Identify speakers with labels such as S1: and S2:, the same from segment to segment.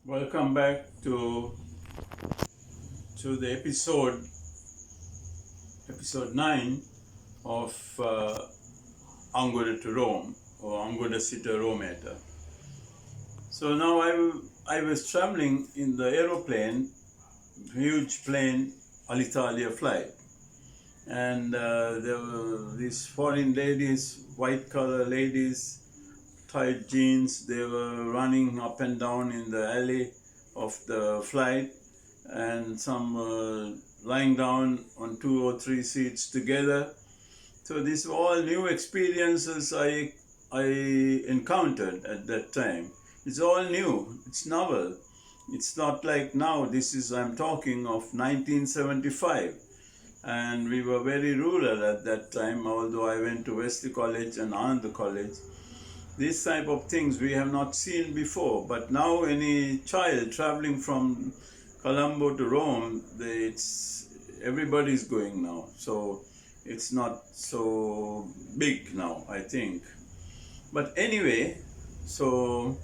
S1: Welcome back to the episode 9 of Angoda to Rome, or Angoda City Rometa. So now I was traveling in the aeroplane, huge plane, Alitalia flight, and there were these foreign ladies, white collar ladies, tight jeans. They were running up and down in the alley of the flight, and some lying down on 2 or 3 seats together. So these were all new experiences I encountered at that time. It's all new. It's novel. It's not like now. I'm talking of 1975, and we were very rural at that time. Although I went to Wesley College and Ananda College, these type of things we have not seen before. But now any child traveling from Colombo to Rome, everybody's going now. So it's not so big now, I think. But anyway, so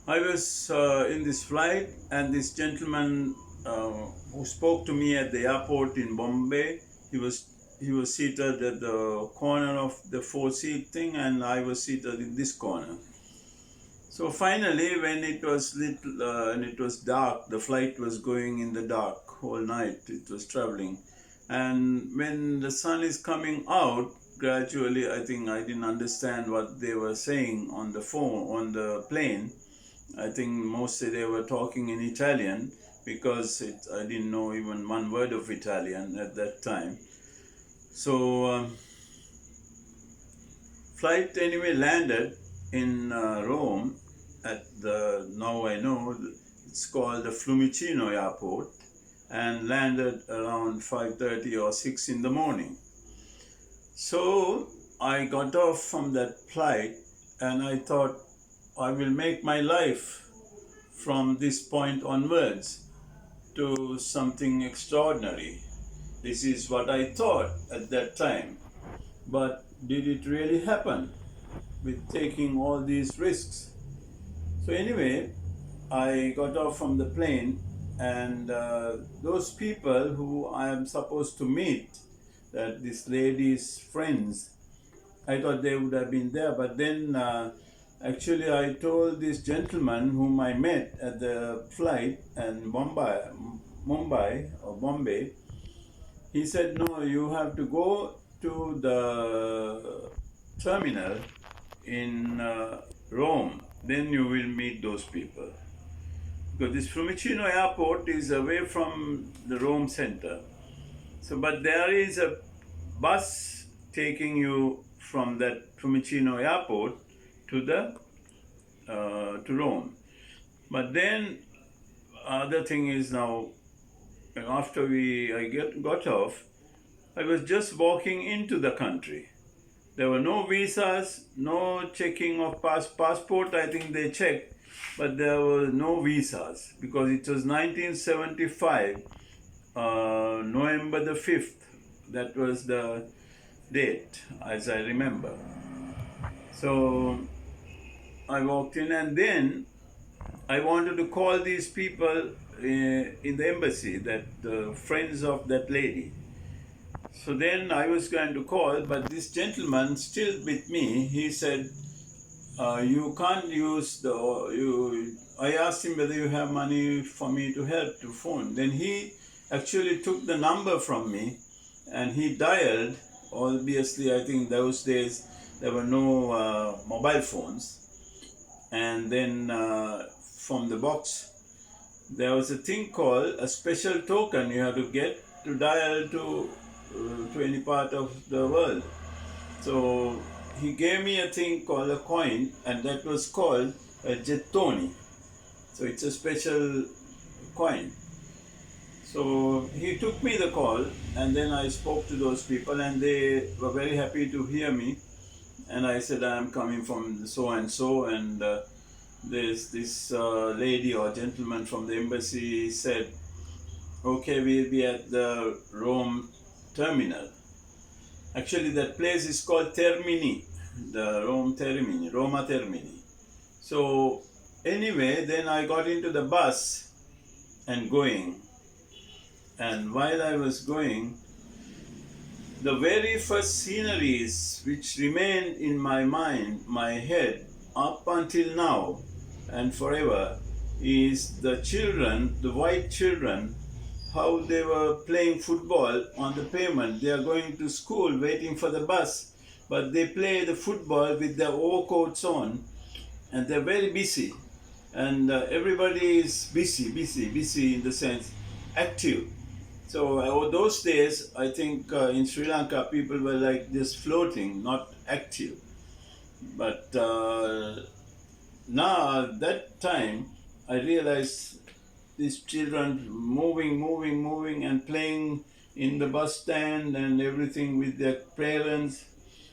S1: I was in this flight, and this gentleman who spoke to me at the airport in Bombay, he was seated at the corner of the four-seat thing, and I was seated in this corner. So finally, when it was and it was dark, the flight was going in the dark whole night. It was traveling, and when the sun is coming out gradually, I think I didn't understand what they were saying on the on the plane. I think mostly they were talking in Italian, because I didn't know even one word of Italian at that time. So flight anyway landed in Rome at now I know it's called the Fiumicino Airport, and landed around 5:30 or 6 in the morning. So I got off from that flight, and I thought, I will make my life from this point onwards to something extraordinary. This is what I thought at that time. But did it really happen with taking all these risks? So anyway, I got off from the plane, and those people who I am supposed to meet, that this lady's friends, I thought they would have been there. But then actually I told this gentleman whom I met at the flight in Mumbai or Bombay, he said, no, you have to go to the terminal in Rome, then you will meet those people. Because this Fiumicino airport is away from the Rome center. So, but there is a bus taking you from that Fiumicino airport to Rome. But then other thing is, now after I got off, I was just walking into the country. There were no visas, no checking of passport. I think they checked, but there were no visas, because it was 1975, November the 5th. That was the date, as I remember. So I walked in, and then I wanted to call these people in the embassy, that friends of that lady. So then I was going to call, but this gentleman still with me, he said, you can't use I asked him whether you have money for me to help to phone. Then he actually took the number from me, and he dialed. Obviously, I think those days there were no mobile phones. And then from the box, there was a thing called a special token you have to get to dial to any part of the world. So he gave me a thing called a coin, and that was called a gettoni. So it's a special coin. So he took me the call, and then I spoke to those people, and they were very happy to hear me. And I said, I'm coming from so and so, and there's this lady or gentleman from the embassy said, okay, we'll be at the Rome terminal. Actually, that place is called Termini, the Roma Termini. So Anyway, then I got into the bus and going. And while I was going, the very first sceneries which remained in my mind, my head, up until now and forever, is the children, the white children, how they were playing football on the pavement. They are going to school waiting for the bus, but they play the football with their overcoats on, and they're very busy. And everybody is busy in the sense active. So those days, I think in Sri Lanka, people were like just floating, not active. But now, that time, I realized these children moving, and playing in the bus stand and everything with their parents.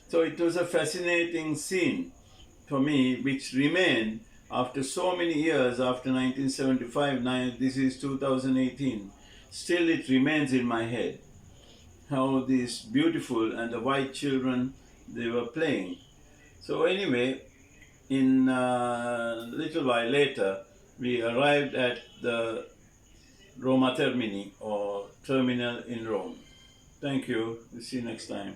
S1: So it was a fascinating scene for me, which remained after so many years, after 1975, this is 2018. Still it remains in my head, how these beautiful and the white children, they were playing. So anyway, in a little while later, we arrived at the Roma Termini, or terminal in Rome. Thank you. We'll see you next time.